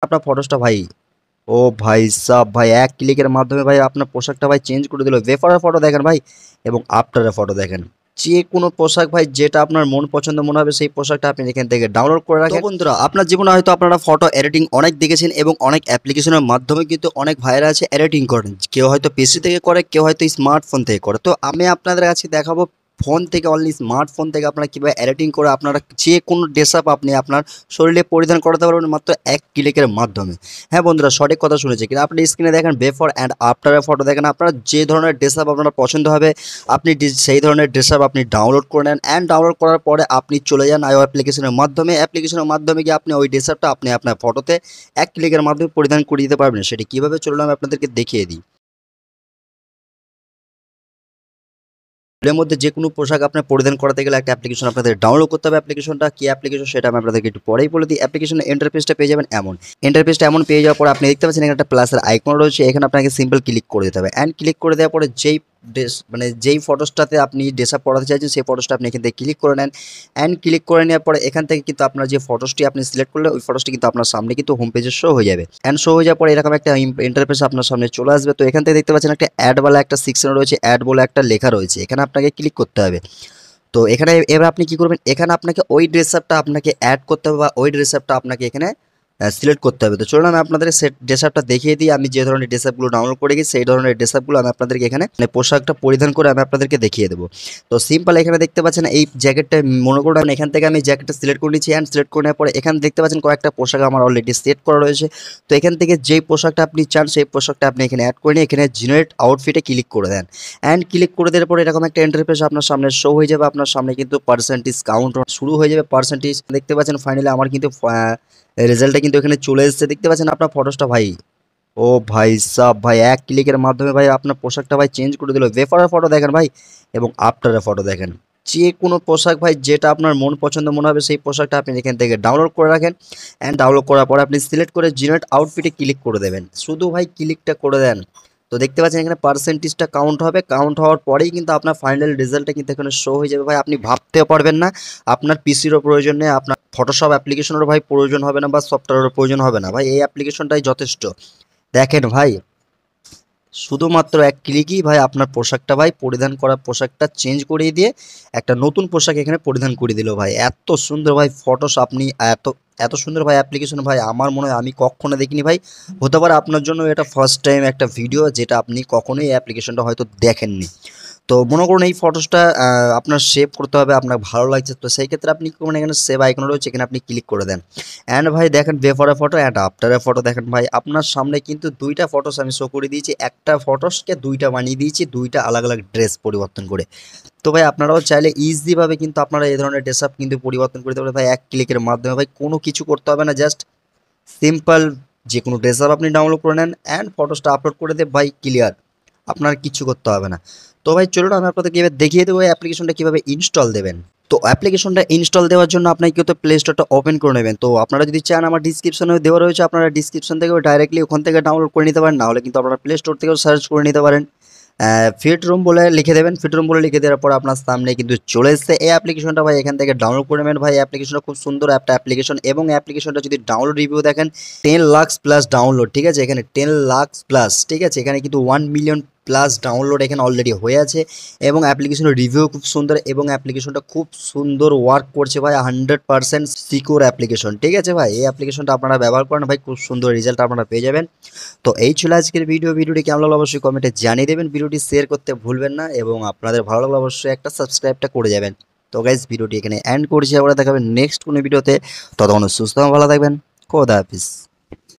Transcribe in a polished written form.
আপনার ফটোসটা ভাই, ও ভাই সাব ভাই এক ক্লিকের মাধ্যমে ভাই আপনার পোশাকটা ভাই চেঞ্জ করে দিল। বেফারের ফটো দেখেন ভাই এবং আফটারের ফটো দেখেন। যে কোনো পোশাক ভাই যেটা আপনার মন পছন্দ মনে হবে সেই পোশাকটা আপনি এখান থেকে ডাউনলোড করে রাখেন। তো বন্ধুরা, আপনার জীবনে হয়তো আপনারা ফটো এডিটিং অনেক দেখেছেন এবং অনেক অ্যাপ্লিকেশনের মাধ্যমে কিন্তু অনেক ভাইরা আছে এডিটিং করেন। কেউ হয়তো পিসি থেকে করে, কেউ হয়তো স্মার্টফোন থেকে করে। তো আমি আপনাদের কাছে দেখাবো ফোন থেকে, অনলি স্মার্টফোন থেকে আপনারা কীভাবে এডিটিং করে আপনারা যে কোনো ড্রেস আপ আপনি আপনার শরীরে পরিধান করাতে পারবেন মাত্র এক ক্লিকের মাধ্যমে। হ্যাঁ বন্ধুরা, সঠিক কথা শুনেছে কিনা। আপনি স্ক্রিনে দেখেন বিফোর অ্যান্ড আফটারের ফটো দেখেন। আপনার যে ধরনের ড্রেস আপ আপনার পছন্দ হবে আপনি সেই ধরনের ড্রেস আপ আপনি ডাউনলোড করে নেন। অ্যান্ড ডাউনলোড করার পরে আপনি চলে যান আইও অ্যাপ্লিকেশনের মাধ্যমে গিয়ে আপনি ওই ড্রেস আপটা আপনি আপনার ফটোতে এক ক্লিকের মাধ্যমে পরিধান করে দিতে পারবেন। সেটি কীভাবে চলুন আমি আপনাদেরকে দেখিয়ে দিই। এর মধ্যে যে কোনো পোশাক আপনার পরিধান করাতে গেলে একটা অ্যাপ্লিকেশন আপনাদের ডাউনলোড করতে হবে। অ্যাপ্লিকেশনটা কি অ্যাপ্লিকেশন সেটা আমি আপনাদেরকে একটু পরেই বলে দিই। অ্যাপ্লিকেশনের ইন্টারফেসটা পেয়ে যাবেন এমন। ইন্টারফেসটা এমন পেয়ে যাওয়ার পরে আপনি দেখতে পাচ্ছেন এখানে একটা প্লাসের আইকন রয়েছে। এখানে আপনাকে সিম্পল ক্লিক করে দিতে হবে। অ্যান্ড ক্লিক করে দেওয়ার পরে যেই ফটোসটাতে আপনি ড্রেস আপ করাতে চাইছেন সেই ফটোসটা আপনি এখান থেকে ক্লিক করে নেন। অ্যান্ড ক্লিক করে নেওয়ার পরে এখান থেকে কিন্তু আপনার যে ফটোসটি আপনি সিলেক্ট করলে ওই ফটোসটি কিন্তু আপনার সামনে কিন্তু হোম পেজে শো হয়ে যাবে। অ্যান্ড শো হয়ে যাওয়ার পরে এরকম একটা ইন্টারফেস আপনার সামনে চলে আসবে। তো এখান থেকে দেখতে পাচ্ছেন একটা অ্যাড বলা একটা সেকশন রয়েছে, অ্যাড বলে একটা লেখা রয়েছে। এখানে আপনাকে ক্লিক করতে হবে। তো এখানে এবার আপনি কি করবেন, এখানে আপনাকে ওই ড্রেস আপটা আপনাকে অ্যাড করতে হবে বা ওই ড্রেস আপটা আপনাকে এখানে সিলেক্ট করতে হবে। তো চলুন আমি আপনাদের সেট ড্রেস আপটা দেখিয়ে দিই। আমি যে ধরনের ড্রেস আপগুলো ডাউনলোড করে গেছি সেই ধরনের ড্রেস আপগুলো আমি আপনাদেরকে এখানে পোশাকটা পরিধান করে আমি আপনাদেরকে দেখিয়ে দেবো। তো সিম্পল এখানে দেখতে পাচ্ছেন এই জ্যাকেটটা মনে করুন এখান থেকে আমি জ্যাকেটটা সিলেক্ট করে নিচ্ছি। অ্যান্ড সিলেক্ট করে নেওয়ার পরে এখানে দেখতে পাচ্ছেন কয়েকটা পোশাক আমার অলরেডি সেট করা রয়েছে। তো এখান থেকে যেই পোশাকটা আপনি চান সেই পোশাকটা আপনি এখানে অ্যাড করে নিয়ে এখানে জেনারেট আউটফিটে ক্লিক করে দেন। অ্যান্ড ক্লিক করে দেওয়ার পরে এরকম একটা ইন্টারফেস আপনার সামনে শো হয়ে যাবে। আপনার সামনে কিন্তু পার্সেন্টেজ কাউন্ট শুরু হয়ে যাবে। পার্সেন্টেজ দেখতে পাচ্ছেন ফাইনালি আমার কিন্তু রেজাল্টটা কিন্তু এখানে চলে এসেছে। দেখতে পাচ্ছেন আপনার ফটোসটা ভাই, ও ভাই সাব ভাই এক ক্লিকের মাধ্যমে ভাই আপনার পোশাকটা ভাই চেঞ্জ করে দিল। বেফারের ফটো দেখেন ভাই এবং আফটারের ফটো দেখেন। যে কোনো পোশাক ভাই যেটা আপনার মন পছন্দ মনে হবে সেই পোশাকটা আপনি এখান থেকে ডাউনলোড করে রাখেন। অ্যান্ড ডাউনলোড করার পরে আপনি সিলেক্ট করে জেনারেট আউটফিটে ক্লিক করে দেবেন। শুধু ভাই ক্লিকটা করে দেন। তো দেখতে পাচ্ছেন এখানে পার্সেন্টেজটা কাউন্ট হবে। কাউন্ট হওয়ার পরেই কিন্তু আপনার ফাইনাল রেজাল্টটা কিন্তু এখানে শো হয়ে যাবে। ভাই আপনি ভাবতেও পারবেন না আপনার পিসিরও প্রয়োজন নেই, আপনার ফটোশপ অ্যাপ্লিকেশনেরও ভাই প্রয়োজন হবে না বা সফটওয়্যারেরও প্রয়োজন হবে না। ভাই এই অ্যাপ্লিকেশনটাই যথেষ্ট। দেখেন ভাই শুধুমাত্র এক ক্লিকই ভাই আপনার পোশাকটা ভাই পরিধান করা পোশাকটা চেঞ্জ করিয়ে দিয়ে একটা নতুন পোশাক এখানে পরিধান করে দিল। ভাই এত সুন্দর ভাই ফটোস আপনি এত এত সুন্দর ভাই অ্যাপ্লিকেশন ভাই আমার মনে হয় আমি কখনো দেখিনি ভাই। হতে পারে আপনার জন্য এটা ফার্স্ট টাইম একটা ভিডিও যেটা আপনি কখনোই এই অ্যাপ্লিকেশনটা হয়তো দেখেননি। তো মনে করুন এই ফটোসটা আপনার সেভ করতে হবে, আপনার ভালো লাগছে। তো সেই ক্ষেত্রে আপনি কি করবেন, এখানে সেভ আইকন রয়েছে এখানে আপনি ক্লিক করে দেন। অ্যান্ড ভাই দেখেন বেফোরের ফটো অ্যান্ড আফটারের ফটো দেখেন ভাই আপনার সামনে কিন্তু দুইটা ফটোস আমি শো করে দিয়েছি। একটা ফটোসকে দুইটা বানিয়ে দিয়েছি, দুইটা আলাদা আলাদা ড্রেস পরিবর্তন করে। তো ভাই আপনারাও চাইলে ইজিভাবে কিন্তু আপনারা এই ধরনের ড্রেস আপ কিন্তু পরিবর্তন করতে পারেন ভাই এক ক্লিকের মাধ্যমে। ভাই কোনো কিছু করতে হবে না, জাস্ট সিম্পল যে কোনো ড্রেস আপ আপনি ডাউনলোড করে নেন অ্যান্ড ফটোসটা আপলোড করে দেন ভাই, ক্লিয়ার। আপনার কিছু করতে হবে না। তো ভাই চলুন আমি আপনাদেরকে এবার দেখিয়ে দেবো এই অ্যাপ্লিকেশনটা কীভাবে ইনস্টল দেবেন। তো অ্যাপ্লিকেশনটা ইনস্টল দেওয়ার জন্য আপনাকে কিন্তু প্লে স্টোরটা ওপেন করে নেবেন। তো আপনারা যদি চান আমার ডিসক্রিপশনে দেওয়া রয়েছে, আপনারা ডিসক্রিপশন থেকে ডাইরেক্টলি ওখান থেকে ডাউনলোড করে নিতে পারেন, নাহলে কিন্তু আপনারা প্লে স্টোর থেকেও সার্চ করে নিতে পারেন। ফিট রুম বলে লিখে দেবেন। ফিট রুম বলে লিখে দেওয়ার পর আপনার সামনে কিন্তু চলে এসেছে এই অ্যাপ্লিকেশনটা। ভাই এখান থেকে ডাউনলোড করে নেবেন। ভাই অ্যাপ্লিকেশনটা খুব সুন্দর একটা অ্যাপ্লিকেশন এবং অ্যাপ্লিকেশনটা যদি ডাউনলোড রিভিউ দেখেন 10 লাখ প্লাস ডাউনলোড, ঠিক আছে। এখানে 10 লাখ প্লাস, ঠিক আছে। এখানে কিন্তু 1 মিলিয়ন প্লাস ডাউনলোড এখানে অলরেডি হয়ে আছে এবং অ্যাপ্লিকেশনের রিভিউ খুব সুন্দর এবং অ্যাপ্লিকেশনটা খুব সুন্দর ওয়ার্ক করছে ভাই। 100% সিকিউর অ্যাপ্লিকেশন, ঠিক আছে ভাই। এই অ্যাপ্লিকেশনটা আপনারা ব্যবহার করেন ভাই, খুব সুন্দর রেজাল্ট আপনারা পেয়ে যাবেন। তো এই ছিল আজকের ভিডিওটি কেমন লাগলো অবশ্যই কমেন্টে জানিয়ে দেবেন। ভিডিওটি শেয়ার করতে ভুলবেন না এবং আপনাদের ভালো লাগলে অবশ্যই একটা সাবস্ক্রাইবটা করে যাবেন। তো গাইজ ভিডিওটি এখানে এন্ড করছি, আবার দেখাবেন নেক্সট কোনো ভিডিওতে। ততক্ষণ সুস্থ ভালো থাকবেন। খোদা হাফিজ।